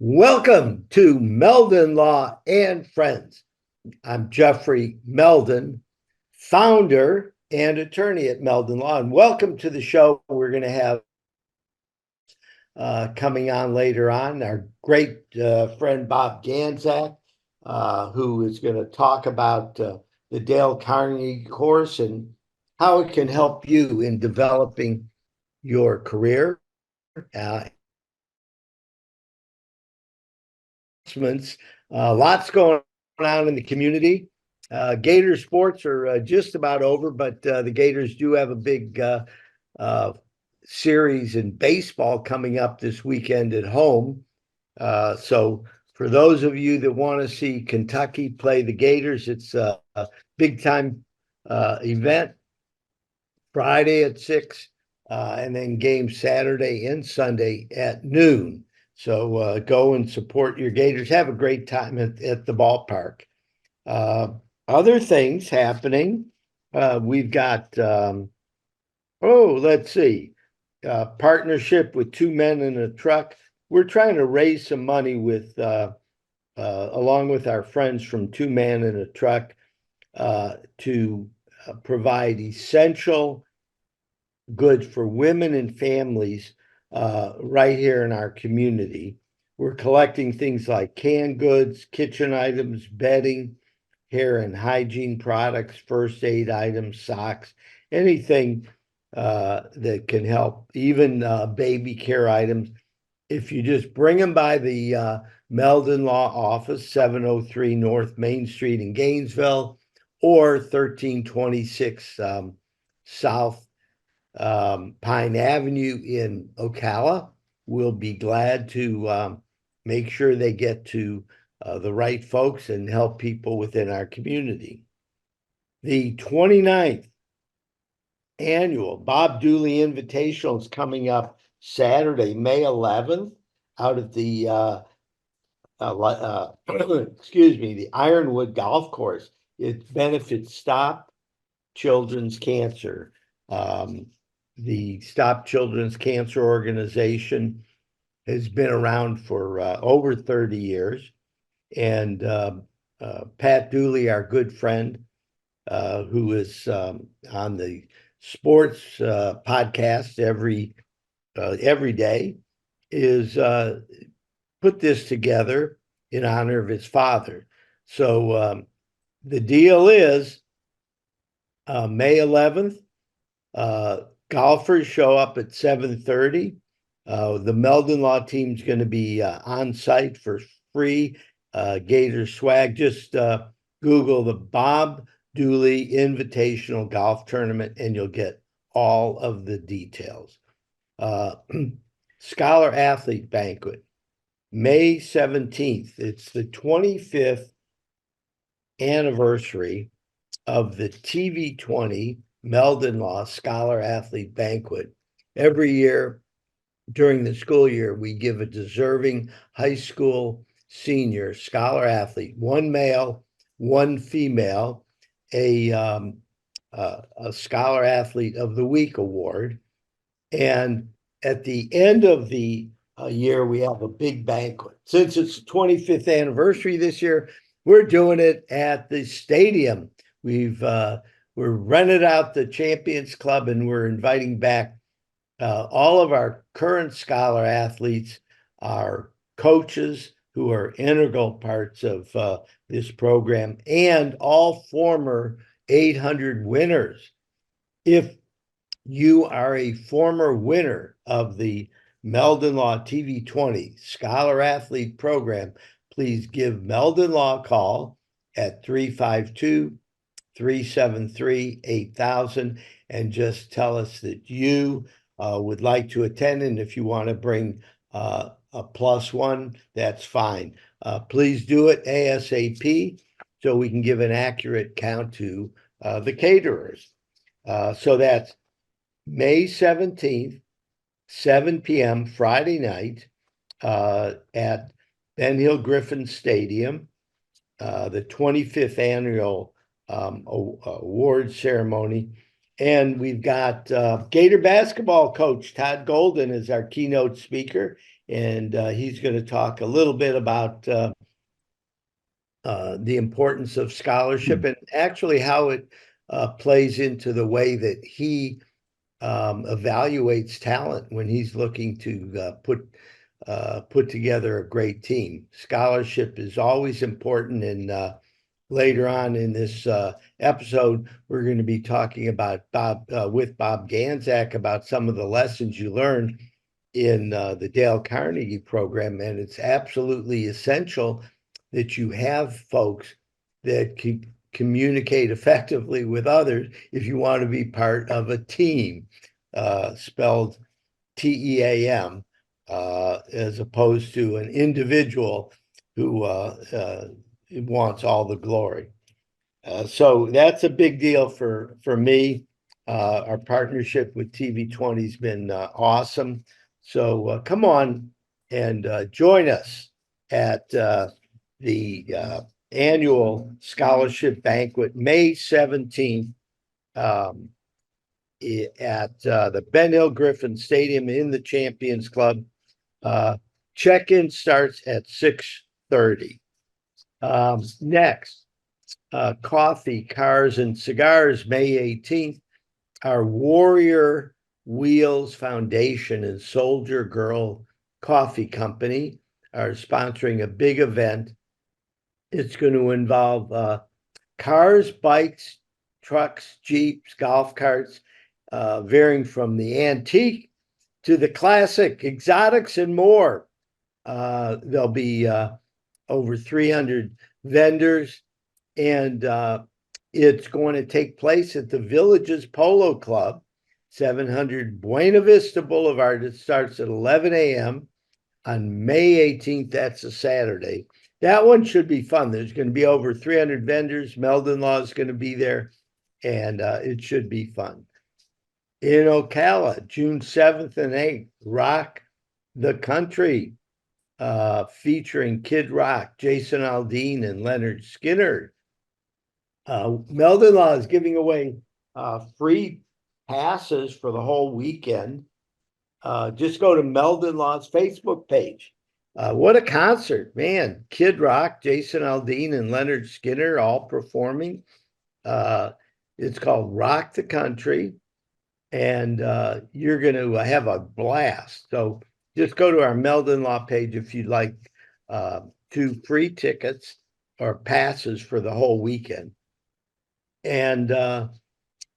Welcome to Meldon Law and Friends. I'm Jeffrey Meldon, founder and attorney at Meldon Law, and welcome to the show. We're going to have coming on later on our great friend Bob Ganzak, who is going to talk about the Dale Carnegie course and how it can help you in developing your career. Lots going on in the community. Gator sports are just about over, but the Gators do have a big series in baseball coming up this weekend at home. So for those of you that want to see Kentucky play the Gators, it's a big time event. Friday at 6, and then game Saturday and Sunday at noon. So go and support your Gators. Have a great time at the ballpark. Other things happening. We've got, let's see, partnership with Two Men in a Truck. We're trying to raise some money with, along with our friends from Two Men in a Truck, to provide essential goods for women and families right here in our community. We're collecting things like canned goods, kitchen items, bedding, hair and hygiene products, first aid items, socks, anything that can help, even baby care items. If you just bring them by the Meldon Law Office, 703 North Main Street in Gainesville, or 1326 South Pine Avenue in Ocala, we'll be glad to make sure they get to the right folks and help people within our community. The 29th annual Bob Dooley Invitational is coming up Saturday, May 11th, out at the the Ironwood Golf Course. It benefits Stop Children's Cancer. The Stop Children's Cancer organization has been around for over 30 years. And Pat Dooley, our good friend, who is on the sports podcast every day, is put this together in honor of his father. So the deal is May 11th, golfers show up at 7:30. The Meldon Law team is going to be on site for free Gator swag. Just Google the Bob Dooley Invitational Golf Tournament and you'll get all of the details. Scholar Athlete Banquet, May 17th. It's the 25th anniversary of the TV20 Meldon Law Scholar Athlete Banquet. Every year during the school year, we give a deserving high school senior scholar athlete, one male, one female, a Scholar Athlete of the Week award. And at the end of the year, we have a big banquet. Since it's the 25th anniversary this year, we're doing it at the stadium. We're rented out the Champions Club and we're inviting back all of our current scholar athletes, our coaches who are integral parts of this program, and all former 800 winners. If you are a former winner of the Meldon Law TV20 Scholar Athlete Program, please give Meldon Law a call at 352-373-8000 and just tell us that you would like to attend. And if you want to bring a +1, that's fine. Please do it ASAP so we can give an accurate count to the caterers. So that's May 17th, 7 p.m. Friday night at Ben Hill Griffin Stadium, the 25th annual award ceremony. And we've got Gator basketball coach Todd Golden as our keynote speaker. And he's going to talk a little bit about the importance of scholarship and actually how it plays into the way that he evaluates talent when he's looking to put together a great team. Scholarship is always important, and later on in this episode, we're going to be talking about with Bob Ganzak about some of the lessons you learned in the Dale Carnegie program, and it's absolutely essential that you have folks that communicate effectively with others if you want to be part of a team, spelled TEAM, as opposed to an individual who wants all the glory. So that's a big deal for me. Our partnership with TV20 has been awesome. So come on and join us at the annual scholarship banquet, May 17th, at the Ben Hill Griffin Stadium in the Champions Club. Check-in starts at 6:30. Next, coffee, cars, and cigars, May 18th. Our Warrior Wheels Foundation and Soldier Girl Coffee Company are sponsoring a big event. It's going to involve cars, bikes, trucks, jeeps, golf carts, varying from the antique to the classic, exotics, and more. There'll be over 300 vendors, and it's going to take place at the Villages Polo Club, 700 Buena Vista Boulevard. It starts at 11 a.m. on May 18th. That's a Saturday. That one should be fun. There's going to be over 300 vendors. Meldon Law is going to be there, and it should be fun. In Ocala, June 7th and 8th, Rock the Country, featuring Kid Rock, Jason Aldean, and Leonard Skinner. Meldon Law is giving away free passes for the whole weekend. Just go to Meldon Law's Facebook page. What a concert, man. Kid Rock, Jason Aldean, and Leonard Skinner all performing. It's called Rock the Country, and you're going to have a blast. So just go to our Meldon Law page if you'd like 2 free tickets or passes for the whole weekend. And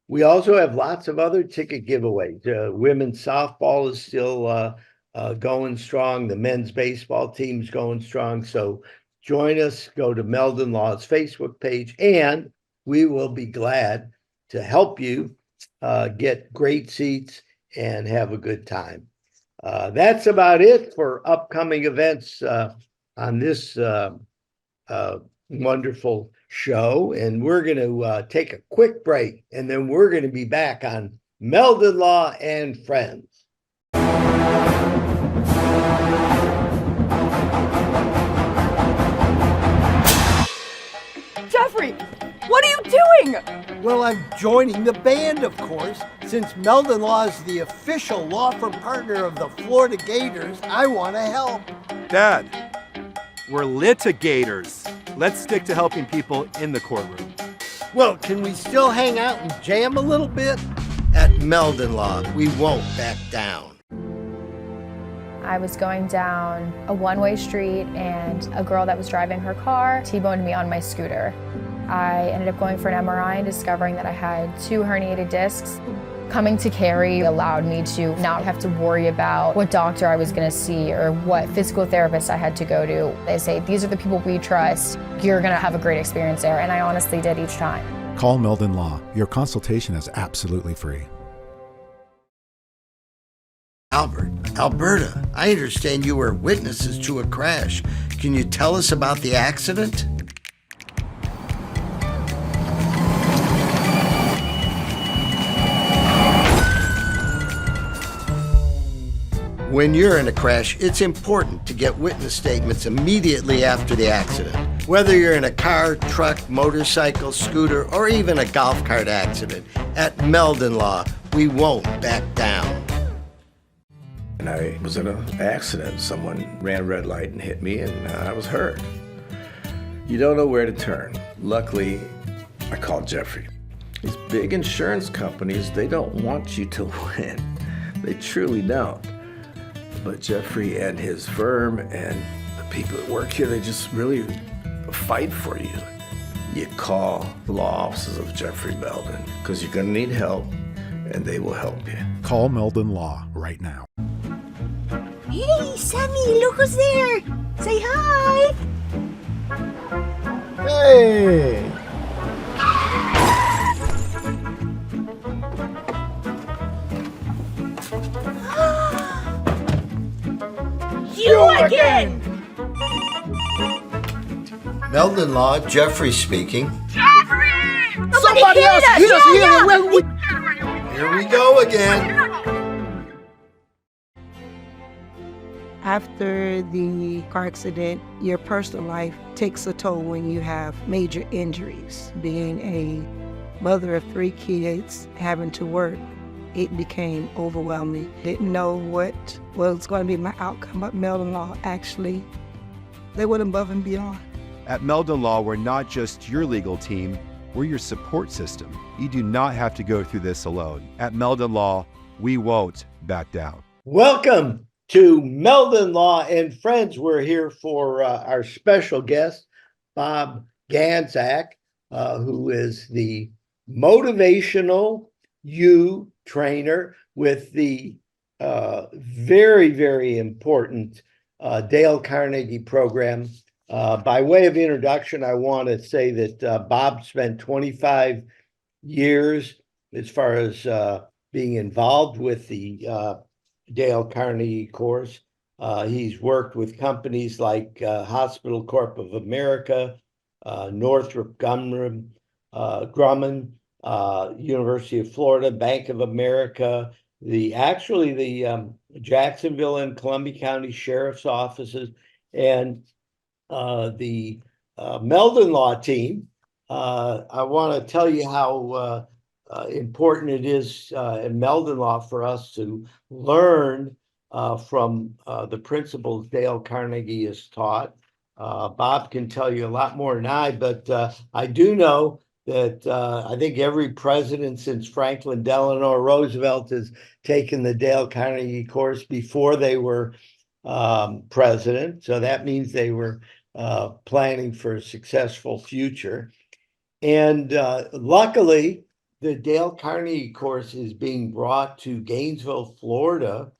we also have lots of other ticket giveaways. Women's softball is still going strong. The men's baseball team's going strong. So join us, go to Meldon Law's Facebook page, and we will be glad to help you get great seats and have a good time. That's about it for upcoming events on this wonderful show. And we're going to take a quick break, and then we're going to be back on Meldon Law and Friends. Jeffrey, what are you doing? Well, I'm joining the band, of course. Since Meldon Law is the official law firm partner of the Florida Gators, I want to help. Dad, we're litigators. Let's stick to helping people in the courtroom. Well, can we still hang out and jam a little bit? At Meldon Law, we won't back down. I was going down a one-way street and a girl that was driving her car T-boned me on my scooter. I ended up going for an MRI and discovering that I had 2 herniated discs. Coming to Cary allowed me to not have to worry about what doctor I was going to see or what physical therapist I had to go to. They say, these are the people we trust. You're going to have a great experience there. And I honestly did each time. Call Meldon Law. Your consultation is absolutely free. Albert, Alberta, I understand you were witnesses to a crash. Can you tell us about the accident? When you're in a crash, it's important to get witness statements immediately after the accident. Whether you're in a car, truck, motorcycle, scooter, or even a golf cart accident, at Meldon Law, we won't back down. And I was in an accident. Someone ran a red light and hit me, and I was hurt. You don't know where to turn. Luckily, I called Jeffrey. These big insurance companies, they don't want you to win. They truly don't. But Jeffrey and his firm and the people that work here, they just really fight for you. You call the law offices of Jeffrey Meldon because you're going to need help, and they will help you. Call Meldon Law right now. Hey, Sammy, look who's there. Say hi. Hey! You again. Meldon Law, Jeffrey speaking. Jeffrey! Somebody else hit us Yeah. Here we go again. After the car accident, your personal life takes a toll when you have major injuries. Being a mother of 3 kids, having to work, it became overwhelming. Didn't know what was going to be my outcome, but Meldon Law actually, they went above and beyond. At Meldon Law, we're not just your legal team, we're your support system. You do not have to go through this alone. At Meldon Law, we won't back down. Welcome to Meldon Law and Friends. We're here for our special guest, Bob Ganzak, who is the motivational you trainer with the very, very important Dale Carnegie program. By way of introduction, I want to say that Bob spent 25 years as far as being involved with the Dale Carnegie course. He's worked with companies like Hospital Corp of America, Northrop Grumman, University of Florida, Bank of America, the Jacksonville and Columbia County Sheriff's offices, and the Meldon Law team. I want to tell you how important it is in Meldon Law for us to learn from the principles Dale Carnegie has taught. Bob can tell you a lot more than I, but I do know that I think every president since Franklin Delano Roosevelt has taken the Dale Carnegie course before they were president. So that means they were planning for a successful future. And luckily, the Dale Carnegie course is being brought to Gainesville, Florida.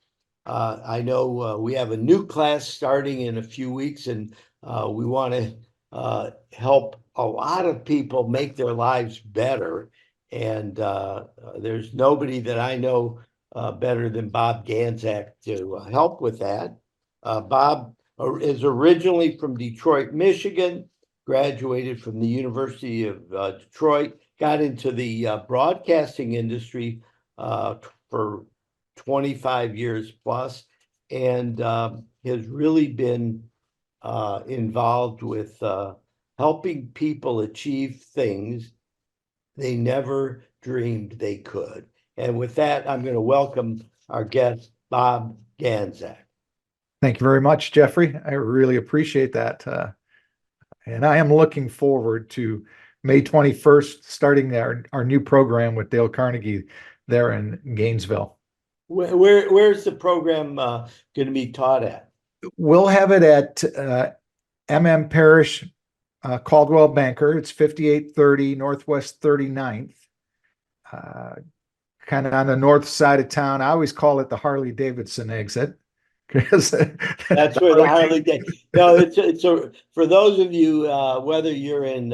I know we have a new class starting in a few weeks, and we want to help a lot of people make their lives better. And there's nobody that I know better than Bob Ganzak to help with that. Bob is originally from Detroit, Michigan, graduated from the University of Detroit, got into the broadcasting industry for 25 years plus, and has really been involved with helping people achieve things they never dreamed they could. And with that, I'm going to welcome our guest, Bob Ganzak. Thank you very much, Jeffrey. I really appreciate that. And I am looking forward to May 21st, starting our new program with Dale Carnegie there in Gainesville. Where's the program going to be taught at? We'll have it at MM Parish, Caldwell Banker. It's 5830 Northwest 39th, kind of on the north side of town. I always call it the Harley Davidson exit. That's where the Harley Davidson. No, it's for those of you, whether you're in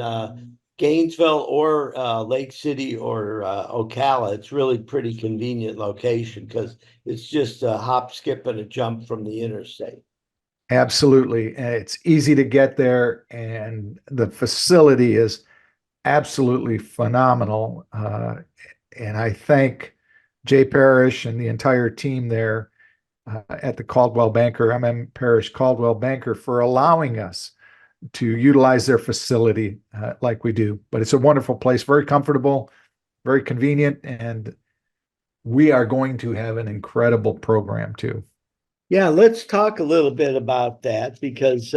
Gainesville or Lake City or Ocala, it's really pretty convenient location because it's just a hop, skip, and a jump from the interstate. Absolutely. And it's easy to get there, and the facility is absolutely phenomenal. And I thank Jay Parrish and the entire team there at the Caldwell Banker, MM Parish Caldwell Banker, for allowing us to utilize their facility like we do. But it's a wonderful place, very comfortable, very convenient, and we are going to have an incredible program too. Yeah, let's talk a little bit about that because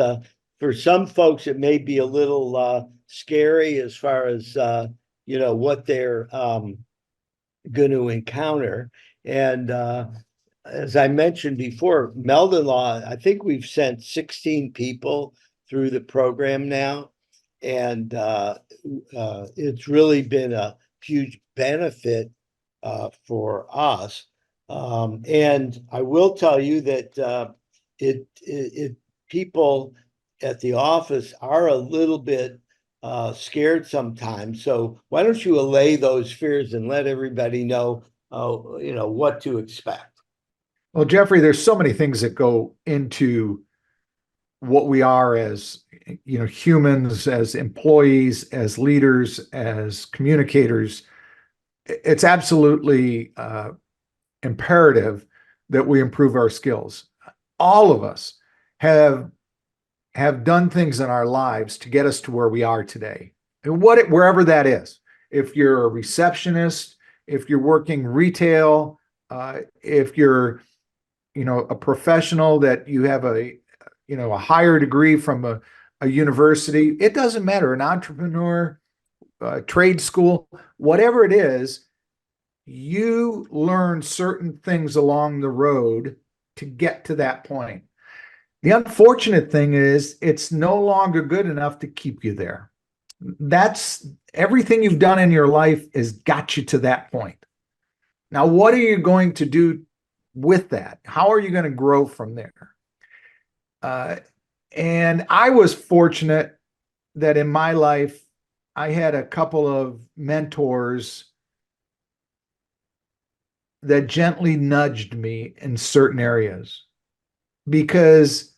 for some folks it may be a little scary as far as what they're going to encounter. And as I mentioned before, Meldon Law, I think we've sent 16 people through the program now, and it's really been a huge benefit for us. And I will tell you that people at the office are a little bit scared sometimes. So why don't you allay those fears and let everybody know, what to expect? Well, Jeffrey, there's so many things that go into what we are as, humans, as employees, as leaders, as communicators. It's absolutely imperative that we improve our skills. All of us have done things in our lives to get us to where we are today, and wherever that is. If you're a receptionist, if you're working retail, if you're a professional that you have a higher degree from a university, it doesn't matter, an entrepreneur, trade school, whatever it is, you learn certain things along the road to get to that point. The unfortunate thing is it's no longer good enough to keep you there. That's everything you've done in your life has got you to that point. Now, what are you going to do with that? How are you going to grow from there? And I was fortunate that in my life, I had a couple of mentors that gently nudged me in certain areas, because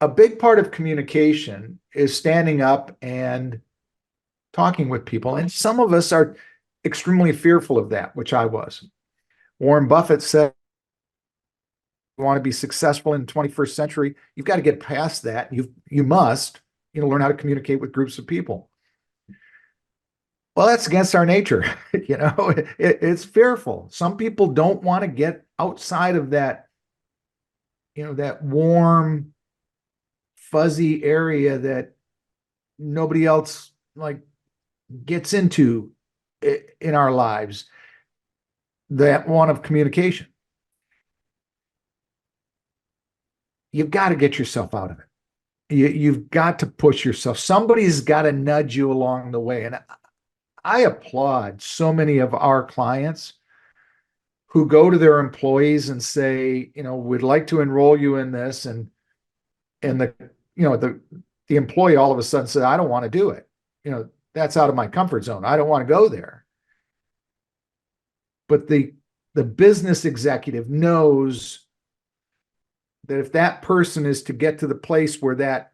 a big part of communication is standing up and talking with people. And some of us are extremely fearful of that, which I was. Warren Buffett said, you want to be successful in the 21st century, you've got to get past that. You must, learn how to communicate with groups of people. Well, that's against our nature. It's fearful. Some people don't want to get outside of that, that warm, fuzzy area that nobody else gets into in our lives, that one of communication. You've got to get yourself out of it. You've got to push yourself. Somebody's got to nudge you along the way. And I applaud so many of our clients who go to their employees and say, we'd like to enroll you in this. And the employee all of a sudden said, I don't want to do it. That's out of my comfort zone. I don't want to go there. But the business executive knows that if that person is to get to the place where that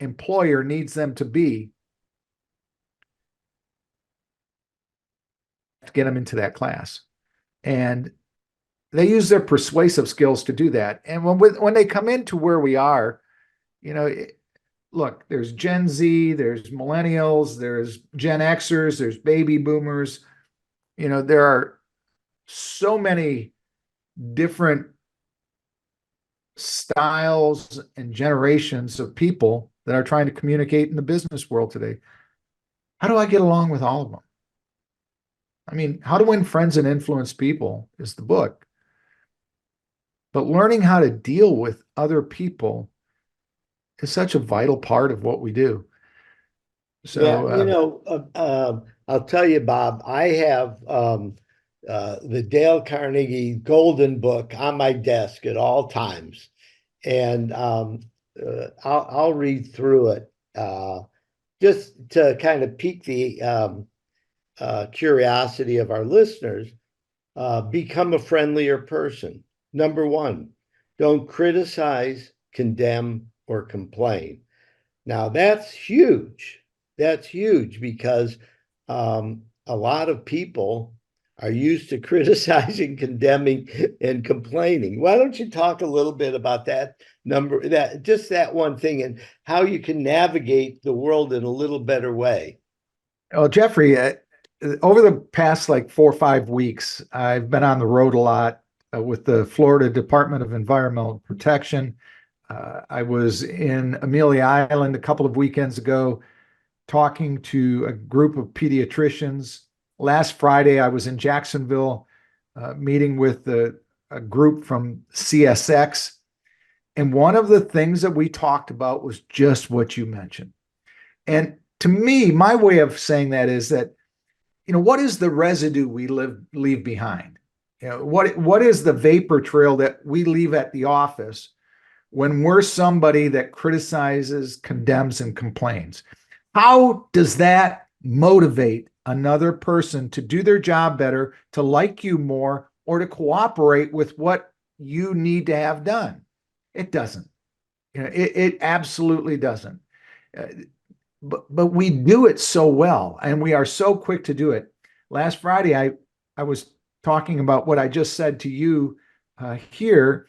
employer needs them to be, to get them into that class. And they use their persuasive skills to do that. And when they come into where we are, look, there's Gen Z, there's millennials, there's Gen Xers, there's baby boomers. There are so many different styles and generations of people that are trying to communicate in the business world today. How do I get along with all of them? I mean, How to Win Friends and Influence People is the book. But learning how to deal with other people is such a vital part of what we do. So, I'll tell you, Bob, I have the Dale Carnegie Golden Book on my desk at all times. And I'll read through it just to kind of pique the curiosity of our listeners. Become a friendlier person. Number one, don't criticize, condemn, or complain. Now that's huge. That's huge because a lot of people are used to criticizing, condemning, and complaining. Why don't you talk a little bit about that that one thing, and how you can navigate the world in a little better way? Well, Jeffrey, over the past like 4 or 5 weeks, I've been on the road a lot with the Florida Department of Environmental Protection. I was in Amelia Island a couple of weekends ago talking to a group of pediatricians. Last Friday, I was in Jacksonville meeting with a group from CSX. And one of the things that we talked about was just what you mentioned. And to me, my way of saying that is that, what is the residue we leave behind? What is the vapor trail that we leave at the office when we're somebody that criticizes, condemns, and complains? How does that motivate another person to do their job better, to like you more, or to cooperate with what you need to have done? It doesn't. It absolutely doesn't. But we do it so well, and we are so quick to do it. Last Friday, I was talking about what I just said to you here,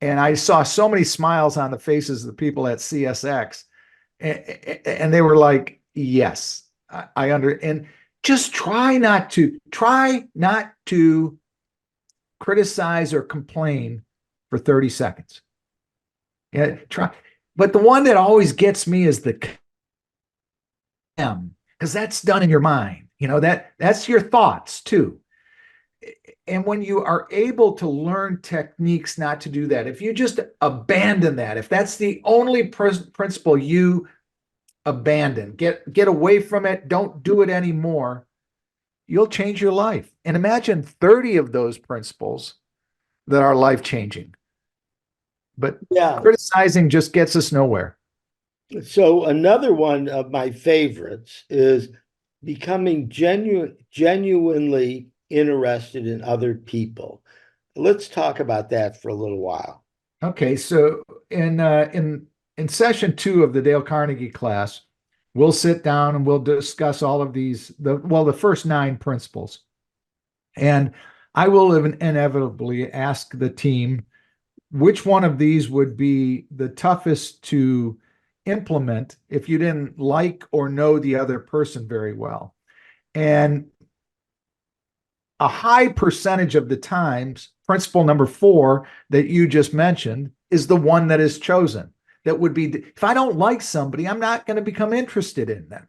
and I saw so many smiles on the faces of the people at CSX, and they were like, "Yes, and just try not to criticize or complain for 30 seconds. Yeah, try. But the one that always gets me is the because that's done in your mind. That's your thoughts too. And when you are able to learn techniques not to do that, if you just abandon that, if that's the only principle you abandon, get away from it, don't do it anymore, you'll change your life. And imagine 30 of those principles that are life-changing. But criticizing just gets us nowhere. So another one of my favorites is becoming genuinely interested in other people. Let's talk about that for a little while. Okay, so in session 2 of the Dale Carnegie class, we'll sit down and we'll discuss all of these, the first 9 principles. And I will inevitably ask the team which one of these would be the toughest to implement if you didn't like or know the other person very well. And a high percentage of the times, principle number 4 that you just mentioned is the one that is chosen. That would be, if I don't like somebody, I'm not going to become interested in them.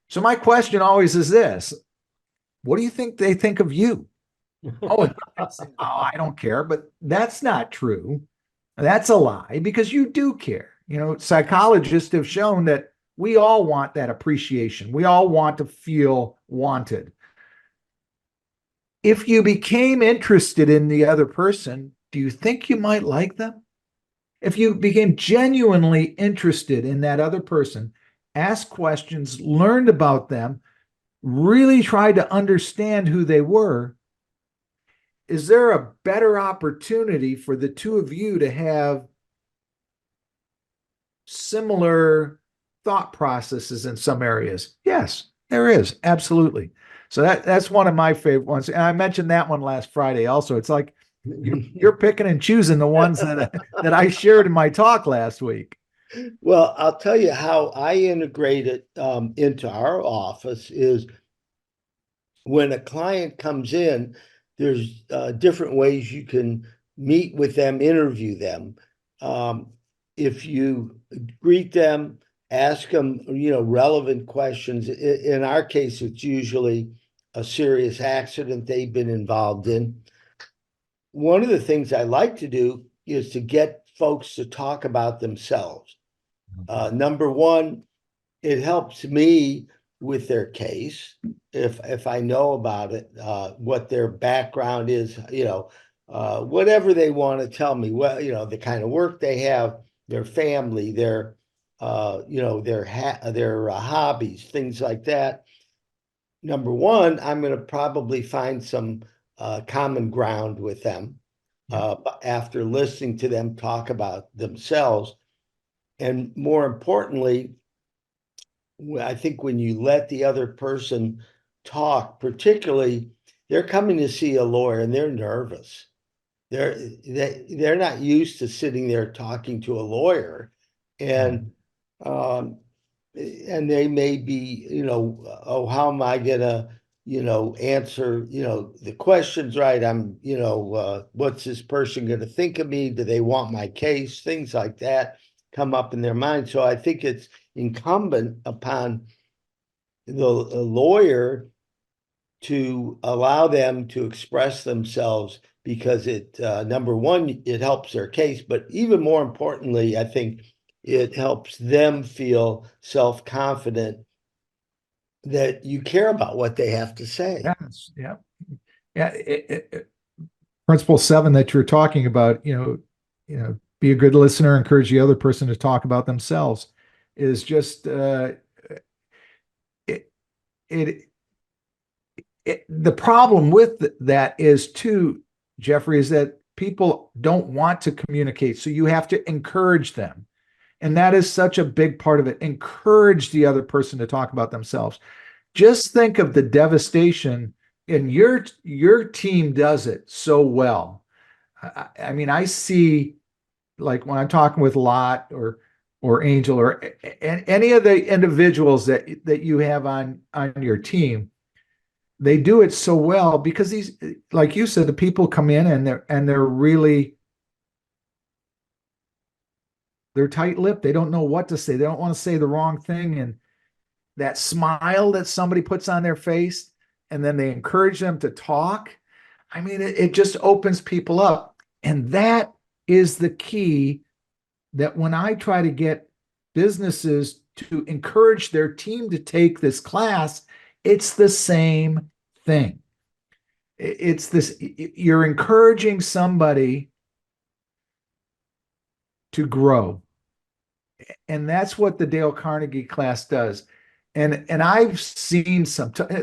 So my question always is this: what do you think they think of you? I don't care. But that's not true. That's a lie, because you do care. Psychologists have shown that we all want that appreciation. We all want to feel wanted. If you became interested in the other person, do you think you might like them? If you became genuinely interested in that other person, asked questions, learned about them, really tried to understand who they were, is there a better opportunity for the two of you to have similar thought processes in some areas? Yes, there is. Absolutely. So that's one of my favorite ones. And I mentioned that one last Friday also. It's like you're picking and choosing the ones that I shared in my talk last week. Well, I'll tell you how I integrate it into our office is when a client comes in, there's different ways you can meet with them, interview them. If you greet them, ask them, relevant questions. In our case, it's usually a serious accident they've been involved in. One of the things I like to do is to get folks to talk about themselves. Number one, it helps me with their case if I know about it, what their background is, whatever they want to tell me, the kind of work they have, their family, their hobbies, things like that. Number one, I'm going to probably find some common ground with them after listening to them talk about themselves. And more importantly, I think when you let the other person talk, particularly they're coming to see a lawyer and they're nervous. They're not used to sitting there talking to a lawyer, and they may be, oh, how am I gonna, answer, the questions right? What's this person gonna think of me? Do they want my case? Things like that come up in their mind. So I think it's incumbent upon the lawyer to allow them to express themselves, because it, number one, it helps their case, but even more importantly, I think it helps them feel self-confident that you care about what they have to say. Yes, yeah. Principle 7 that you're talking about, be a good listener, encourage the other person to talk about themselves, is just the problem with that is too, Jeffrey, is that people don't want to communicate. So you have to encourage them. And that is such a big part of it. Encourage the other person to talk about themselves. Just think of the devastation, and your team does it so well. I mean, I see, like when I'm talking with Lot or Angel or any of the individuals that you have on your team, they do it so well because these, like you said, the people come in and they're really, they're tight-lipped. They don't know what to say. They don't want to say the wrong thing. And that smile that somebody puts on their face, and then they encourage them to talk. I mean, it just opens people up. And that is the key, that when I try to get businesses to encourage their team to take this class, it's the same thing. It's this, you're encouraging somebody to grow. And that's what the Dale Carnegie class does. And I've seen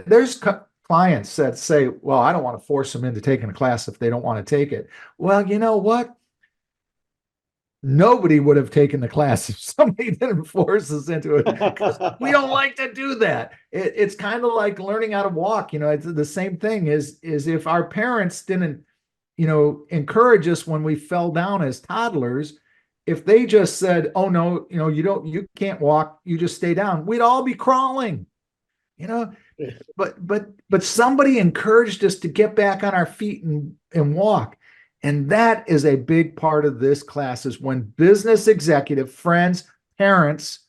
there's clients that say, well, I don't want to force them into taking a class if they don't want to take it. Well, you know what? Nobody would have taken the class if somebody didn't force us into it. We don't like to do that. It's kind of like learning how to walk. It's the same thing is if our parents didn't, encourage us when we fell down as toddlers, if they just said, oh no, you can't walk, you just stay down, we'd all be crawling, but somebody encouraged us to get back on our feet and walk. And that is a big part of this class, is when business executive, friends, parents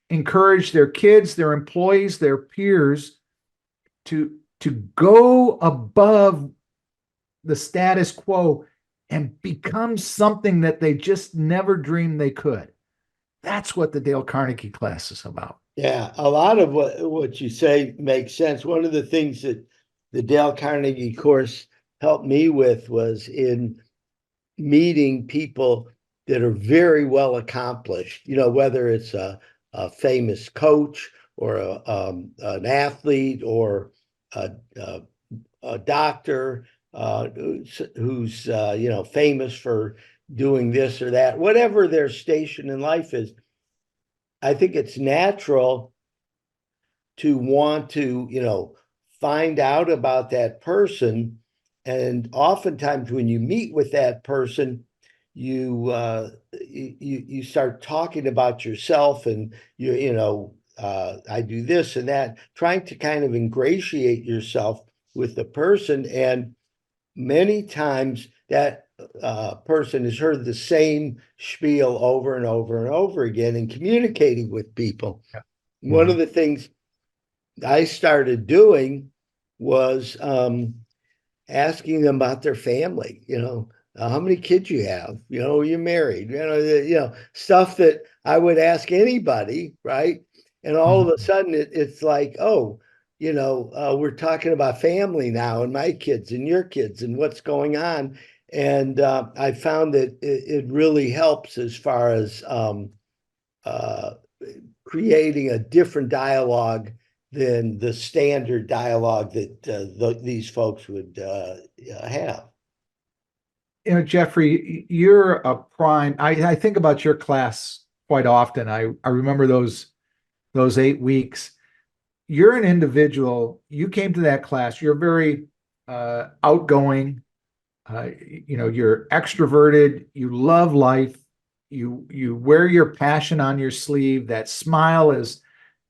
encourage their kids, their employees, their peers to go above the status quo and become something that they just never dreamed they could. That's what the Dale Carnegie class is about. Yeah, a lot of what you say makes sense. One of the things that the Dale Carnegie course helped me with was in meeting people that are very well accomplished, whether it's a famous coach or an athlete or a doctor who's famous for doing this or that, whatever their station in life is. I think it's natural to want to, find out about that person. And oftentimes when you meet with that person, you start talking about yourself and I do this and that, trying to kind of ingratiate yourself with the person. And many times that person has heard the same spiel over and over and over again in communicating with people. Yeah. One of the things I started doing was asking them about their family, how many kids you have, you're married, stuff that I would ask anybody, right? And all of a sudden it's like, oh, we're talking about family now, and my kids and your kids and what's going on. And I found that it really helps as far as creating a different dialogue than the standard dialogue that these folks would have. Jeffrey, you're a prime. I think about your class quite often. I remember those 8 weeks. You're an individual. You came to that class. You're very outgoing. You're extroverted. You love life. You wear your passion on your sleeve. That smile is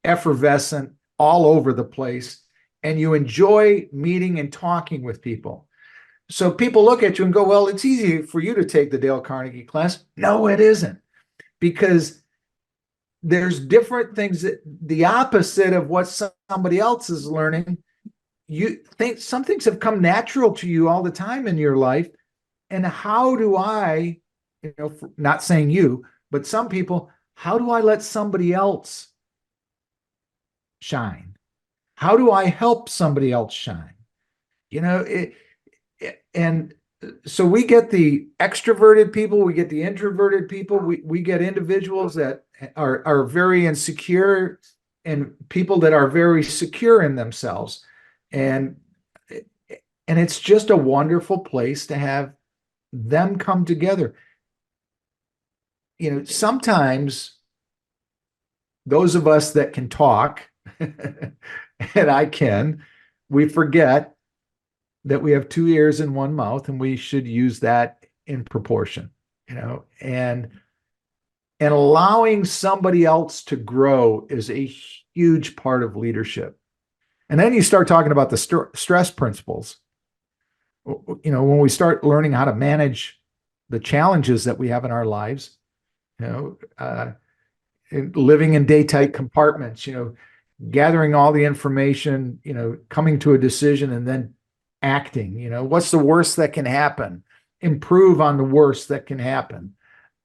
effervescent all over the place, and you enjoy meeting and talking with people. So people look at you and go, well, it's easy for you to take the Dale Carnegie class. No, it isn't, because there's different things that the opposite of what somebody else is learning. You think some things have come natural to you all the time in your life. And how do I, not saying you, but some people, how do I let somebody else shine? How do I help somebody else shine? And so we get the extroverted people, we get the introverted people, we get individuals that are very insecure, and people that are very secure in themselves. And it's just a wonderful place to have them come together. Sometimes those of us that can talk, and we forget that we have two ears and one mouth, and we should use that in proportion, and allowing somebody else to grow is a huge part of leadership. And then you start talking about the stress principles. When we start learning how to manage the challenges that we have in our lives, living in day-tight compartments, gathering all the information, coming to a decision and then acting, what's the worst that can happen? Improve on the worst that can happen.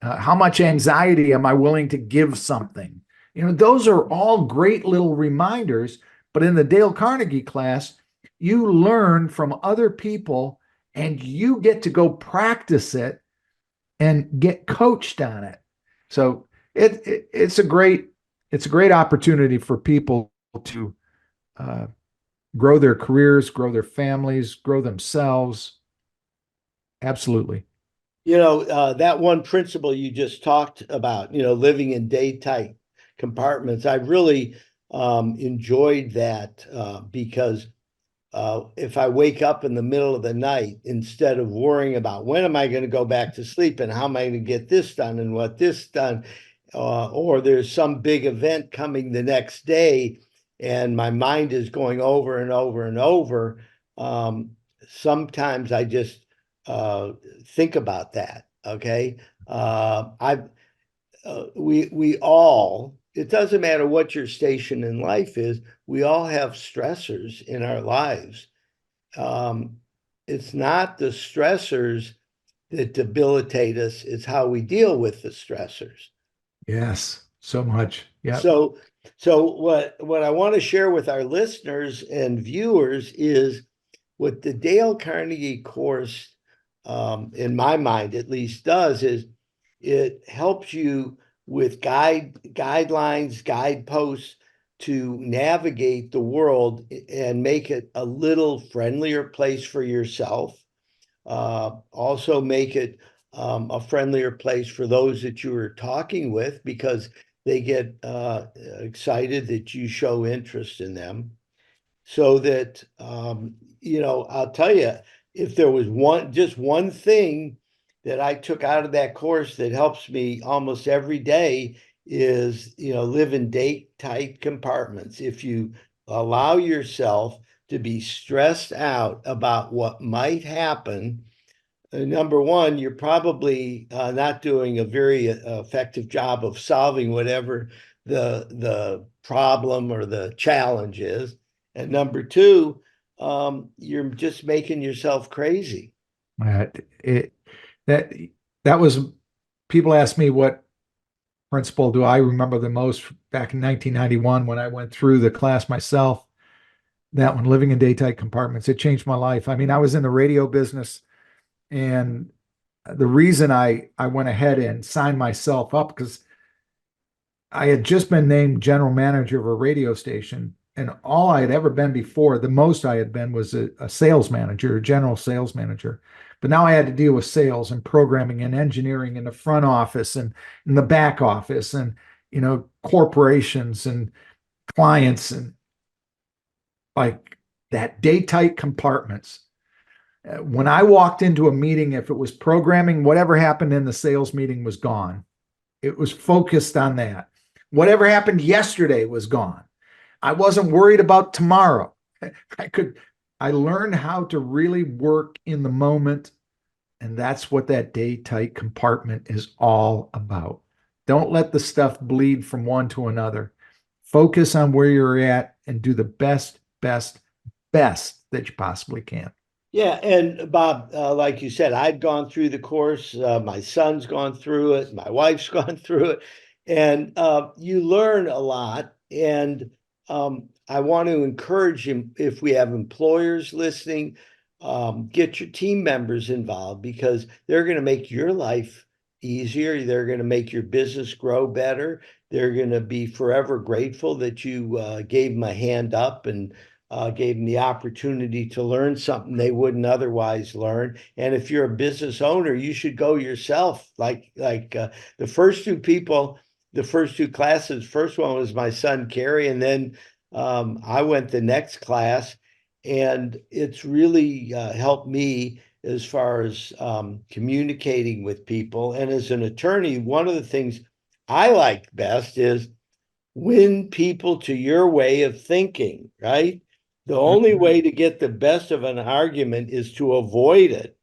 How much anxiety am I willing to give something? Those are all great little reminders. But in the Dale Carnegie class, you learn from other people and you get to go practice it and get coached on it. So it's a great opportunity for people to grow their careers, grow their families, grow themselves. Absolutely. That one principle you just talked about, living in day-tight compartments, I really enjoyed that because if I wake up in the middle of the night, instead of worrying about when am I going to go back to sleep and how am I going to get this done and what this done, or there's some big event coming the next day and my mind is going over and over and over, sometimes I just think about that. Okay. We all, it doesn't matter what your station in life is, we all have stressors in our lives. It's not the stressors that debilitate us, it's how we deal with the stressors. Yes, so much. Yeah. So what I want to share with our listeners and viewers is what the Dale Carnegie course, in my mind at least, does is it helps you with guidelines, guideposts to navigate the world and make it a little friendlier place for yourself. Also make it a friendlier place for those that you are talking with, because they get excited that you show interest in them. So that, I'll tell you, if there was just one thing that I took out of that course that helps me almost every day is, live in tight compartments. If you allow yourself to be stressed out about what might happen, number one, you're probably not doing a very effective job of solving whatever the problem or the challenge is. And number two, you're just making yourself crazy. That was, people ask me what principle do I remember the most back in 1991 when I went through the class myself. That one, living in day-tight compartments, it changed my life. I mean, I was in the radio business, and the reason I went ahead and signed myself up because I had just been named general manager of a radio station, and all I had ever been before, the most I had been was a sales manager, a general sales manager. But now I had to deal with sales and programming and engineering in the front office and in the back office and, corporations and clients, and like that day-tight compartments. When I walked into a meeting, if it was programming, whatever happened in the sales meeting was gone. It was focused on that. Whatever happened yesterday was gone. I wasn't worried about tomorrow. I learned how to really work in the moment. And that's what that day tight compartment is all about. Don't let the stuff bleed from one to another. Focus on where you're at and do the best that you possibly can. Yeah, and Bob, like you said, I'd gone through the course. My son's gone through it. My wife's gone through it, and you learn a lot. And I want to encourage him, if we have employers listening, get your team members involved, because they're going to make your life easier. They're going to make your business grow better. They're going to be forever grateful that you gave them a hand up and gave them the opportunity to learn something they wouldn't otherwise learn. And if you're a business owner, you should go yourself. The first two people, the first two classes, first one was my son, Kerry, and then I went the next class, and it's really helped me as far as communicating with people. And as an attorney, one of the things I like best is win people to your way of thinking, right? The only way to get the best of an argument is to avoid it.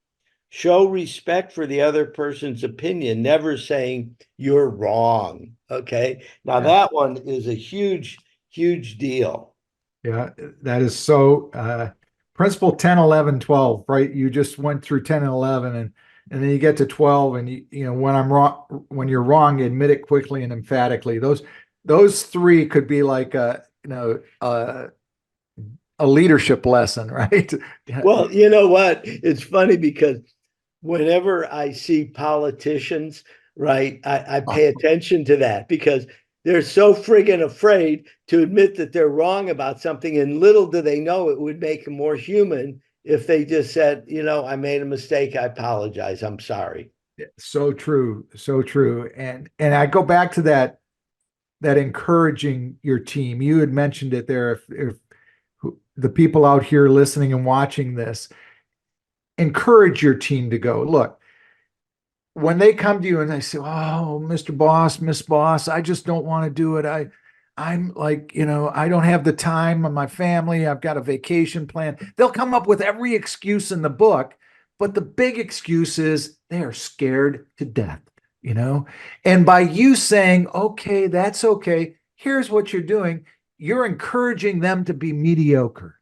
Show respect for the other person's opinion, never saying you're wrong. Okay. Now that one is a huge deal. Yeah, that is so principle 10, 11, 12, right? You just went through 10 and 11 and then you get to 12 and you know, when I'm wrong, when you're wrong, admit it quickly and emphatically. Those three could be like a leadership lesson, right? Well, you know what? It's funny because whenever I see politicians, right, I pay attention to that, because they're so friggin' afraid to admit that they're wrong about something. And little do they know it would make them more human if they just said, you know, I made a mistake. I apologize. I'm sorry. So true. So true. And I go back to that encouraging your team. You had mentioned it there. If the people out here listening and watching this, encourage your team to go. Look, when they come to you and they say, oh, Mr. Boss, Miss Boss, I just don't want to do it. I'm like, you know, I don't have the time on my family. I've got a vacation plan. They'll come up with every excuse in the book, but the big excuse is they are scared to death, you know? And by you saying, okay, that's okay, here's what you're doing. You're encouraging them to be mediocre.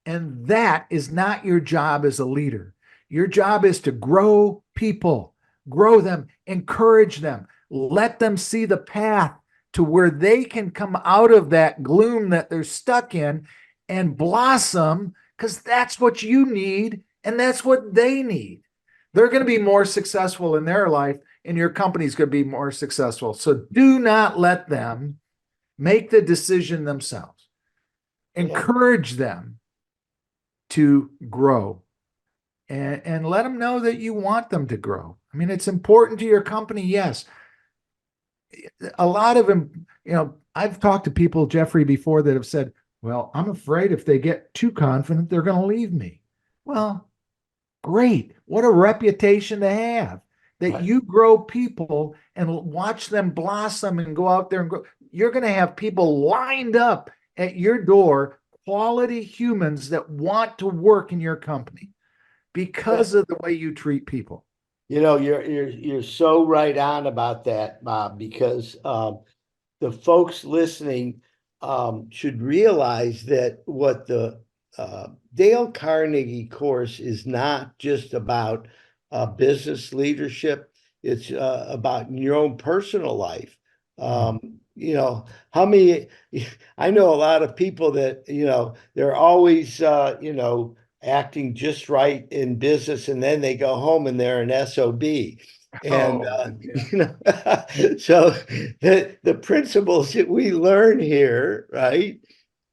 And that is not your job as a leader. Your job is to grow people, grow them, encourage them, let them see the path to where they can come out of that gloom that they're stuck in and blossom, because that's what you need and that's what they need. They're going to be more successful in their life and your company's going to be more successful. So do not let them make the decision themselves. Encourage them to grow and let them know that you want them to grow. I mean, it's important to your company. Yes. A lot of them, you know, I've talked to people, Jeffrey, before that have said, well, I'm afraid if they get too confident, they're going to leave me. Well, great. What a reputation to have, that you grow people and watch them blossom and go out there and grow. You're going to have people lined up at your door, quality humans that want to work in your company because of the way you treat people. You know, you're so right on about that, Bob, because the folks listening should realize that what the Dale Carnegie course is not just about business leadership. It's about your own personal life. You know, how many, I know a lot of people that, you know, they're always, you know, acting just right in business, and then they go home and they're an SOB. And, you know, so the principles that we learn here, right?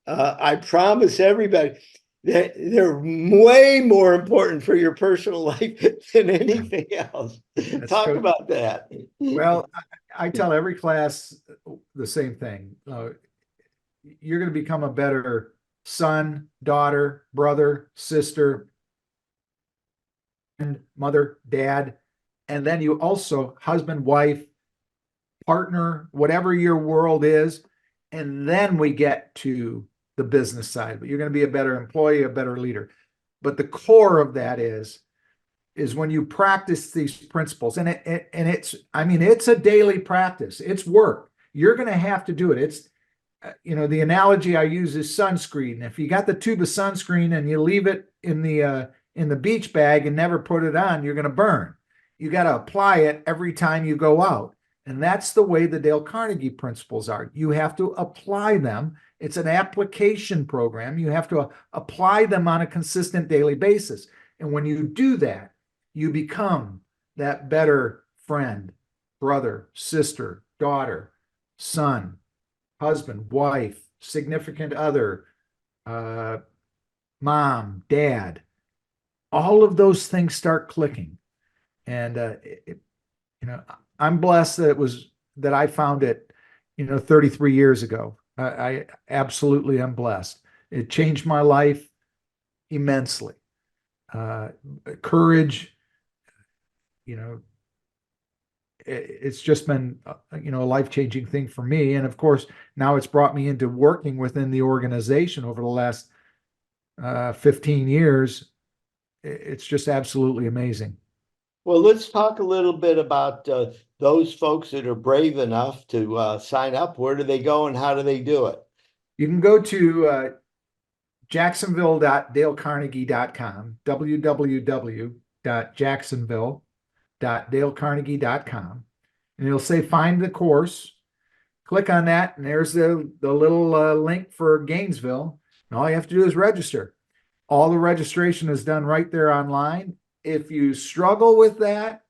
I promise everybody that they're way more important for your personal life than anything else. Talk about that. Well, I tell every class the same thing. You're going to become a better son, daughter, brother, sister, mother, dad, and then you also husband, wife, partner, whatever your world is. And then we get to the business side, but you're going to be a better employee, a better leader. But the core of that is when you practice these principles, and it's a daily practice. It's work. You're going to have to do it. It's, the analogy I use is sunscreen. If you got the tube of sunscreen and you leave it in the beach bag and never put it on, you're going to burn. You got to apply it every time you go out. And that's the way the Dale Carnegie principles are. You have to apply them. It's an application program. You have to apply them on a consistent daily basis. And when you do that, you become that better friend, brother, sister, daughter, son, husband, wife, significant other, mom, dad. All of those things start clicking. And, I'm blessed that I found it, 33 years ago. I absolutely am blessed. It changed my life immensely. Courage, it's just been, a life-changing thing for me. And of course, now it's brought me into working within the organization over the last 15 years. It's just absolutely amazing. Well, let's talk a little bit about those folks that are brave enough to sign up. Where do they go and how do they do it? You can go to jacksonville.dalecarnegie.com, www.jacksonville.dalecarnegie.com, and it'll say find the course. Click on that, and there's the little link for Gainesville. And all you have to do is register. All the registration is done right there online. If you struggle with that,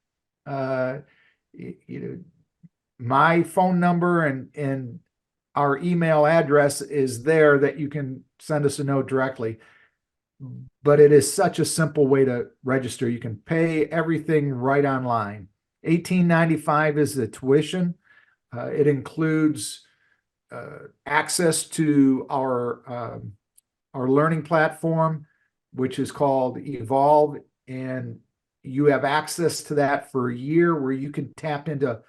my phone number and our email address is there that you can send us a note directly. But it is such a simple way to register. You can pay everything right online. $18.95 is the tuition. It includes access to our learning platform, which is called Evolve. And you have access to that for a year where you can tap into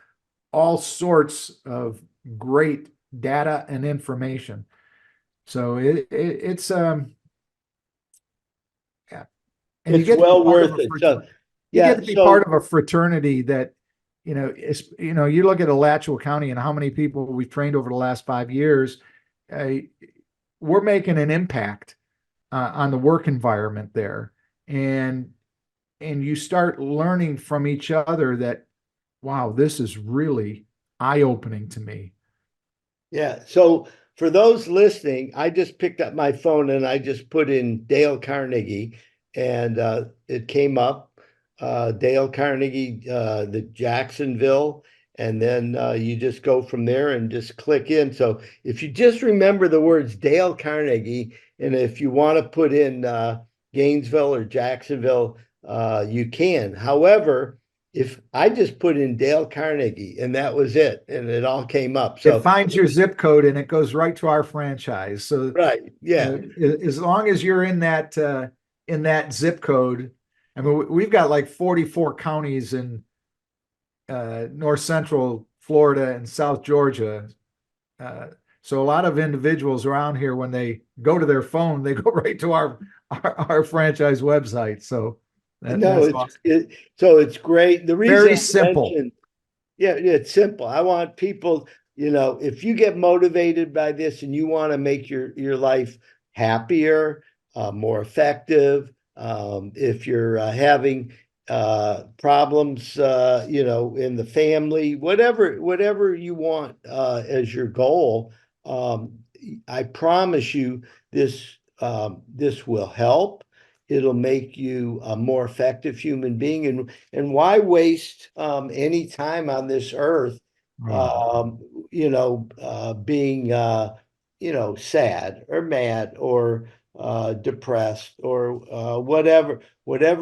all sorts of great data and information. So it's yeah. And it's well worth it. So, you get to be part of a fraternity that, you look at Alachua County and how many people we've trained over the last 5 years. We're making an impact on the work environment there. And you start learning from each other that, wow, this is really eye-opening to me. Yeah. So for those listening, I just picked up my phone and I just put in Dale Carnegie, and it came up, Dale Carnegie, the Jacksonville, and then you just go from there and just click in. So if you just remember the words Dale Carnegie, and if you want to put in Gainesville or Jacksonville, you can. However, if I just put in Dale Carnegie and that was it, and it all came up. So it finds your zip code and it goes right to our franchise. So right, yeah. As long as you're in that zip code, I mean, we've got like 44 counties in north central Florida and South Georgia. So a lot of individuals around here, when they go to their phone, they go right to our franchise website. So that's awesome. So it's great. The reason very simple. It's simple. I want people, if you get motivated by this and you want to make your life happier, more effective, if you're having problems, in the family, whatever you want as your goal, I promise you this will help. It'll make you a more effective human being. And why waste any time on this earth, being, sad or mad or depressed or whatever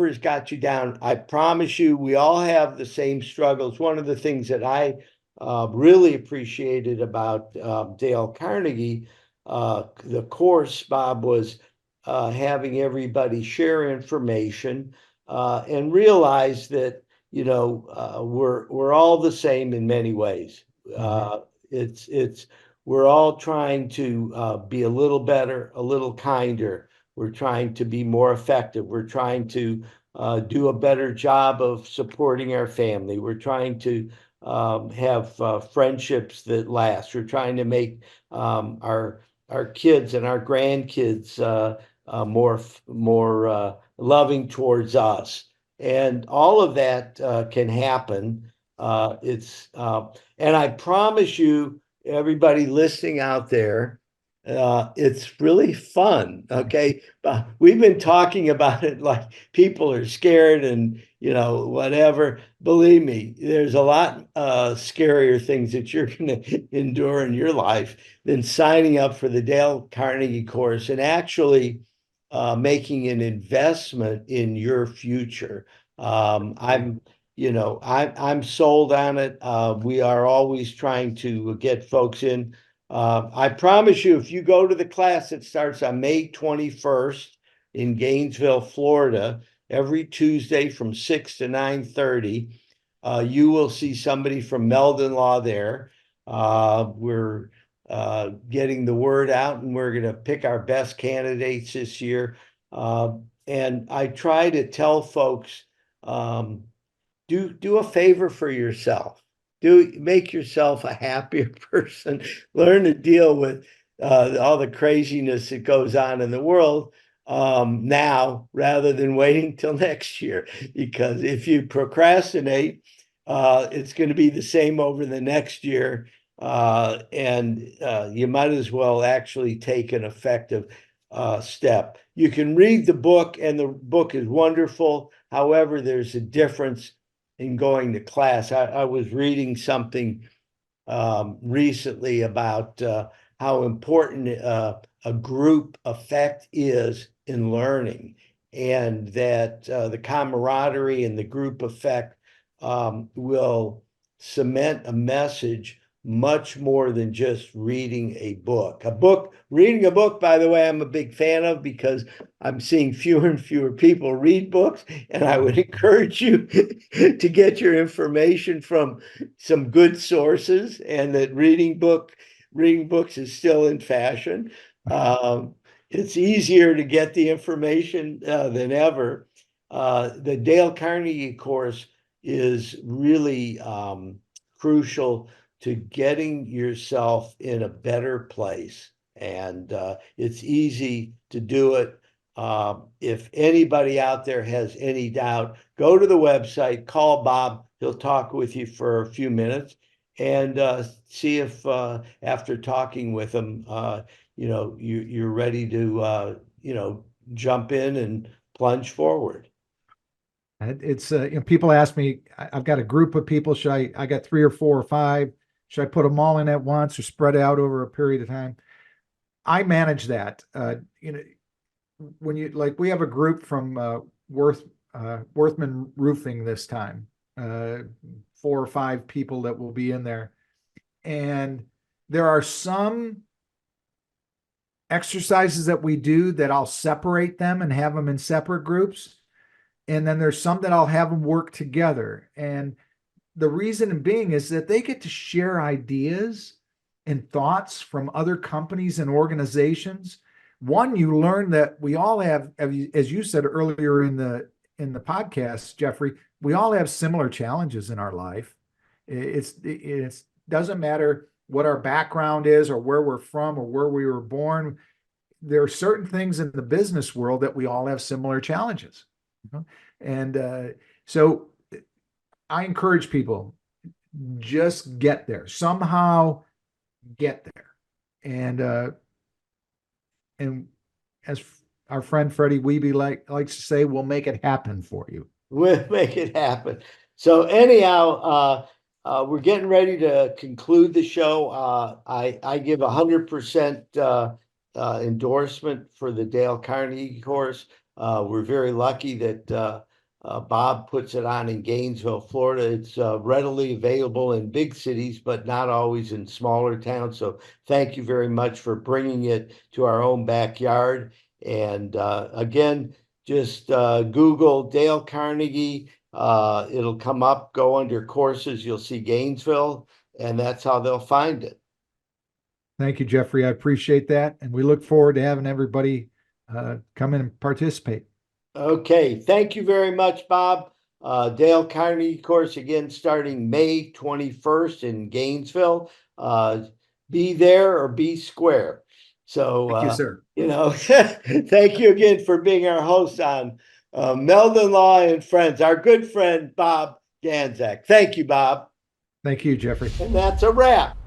has got you down. I promise you, we all have the same struggles. One of the things that I really appreciated about Dale Carnegie, the course, Bob, was having everybody share information, and realize that, we're all the same in many ways. We're all trying to be a little better, a little kinder. We're trying to be more effective. We're trying to do a better job of supporting our family. We're trying to have friendships that last. We're trying to make our kids and our grandkids more loving towards us, and all of that can happen. And I promise you, everybody listening out there, it's really fun. Okay. We've been talking about it like people are scared and, whatever. Believe me, there's a lot scarier things that you're going to endure in your life than signing up for the Dale Carnegie course and actually making an investment in your future. I'm sold on it. We are always trying to get folks in. I promise you, if you go to the class that starts on May 21st in Gainesville, Florida, every Tuesday from 6 to 9:30, you will see somebody from Meldon Law there. We're getting the word out, and we're going to pick our best candidates this year. And I try to tell folks, do a favor for yourself. Make yourself a happier person. Learn to deal with all the craziness that goes on in the world now, rather than waiting till next year. Because if you procrastinate, it's going to be the same over the next year. And you might as well actually take an effective step. You can read the book, and the book is wonderful. However, there's a difference in going to class. I was reading something recently about how important a group effect is in learning, and that the camaraderie and the group effect will cement a message much more than just reading a book. Reading a book, by the way, I'm a big fan of, because I'm seeing fewer and fewer people read books, and I would encourage you to get your information from some good sources, and that reading books is still in fashion. It's easier to get the information than ever. The Dale Carnegie course is really crucial to getting yourself in a better place. And it's easy to do it. If anybody out there has any doubt, go to the website, call Bob. He'll talk with you for a few minutes, and see if after talking with him, you're ready to jump in and plunge forward. It's people ask me, I've got a group of people. I got 3 or 4 or 5. Should I put them all in at once or spread out over a period of time? I manage that. When we have a group from Worthman Roofing this time, 4 or 5 people that will be in there. And there are some exercises that we do that I'll separate them and have them in separate groups. And then there's some that I'll have them work together. And the reason being is that they get to share ideas and thoughts from other companies and organizations. One, you learn that we all have, as you said earlier in the podcast, Jeffrey, we all have similar challenges in our life. It doesn't matter what our background is or where we're from or where we were born. There are certain things in the business world that we all have similar challenges. And so I encourage people, just get there, somehow get there. And as our friend Freddie Wiebe likes to say, we'll make it happen for you. We'll make it happen. So anyhow, we're getting ready to conclude the show. I give 100% endorsement for the Dale Carnegie course. We're very lucky that Bob puts it on in Gainesville, Florida. It's readily available in big cities, but not always in smaller towns. So thank you very much for bringing it to our own backyard. And again, Just Google Dale Carnegie. It'll come up, go under courses. You'll see Gainesville, and that's how they'll find it. Thank you, Jeffrey. I appreciate that. And we look forward to having everybody come in and participate. Okay. Thank you very much, Bob. Dale Carnegie course again starting May 21st in Gainesville. Be there or be square. So, Thank you, sir. Thank you again for being our host on Meldon Law and Friends, our good friend, Bob Ganzak. Thank you, Bob. Thank you, Jeffrey. And that's a wrap.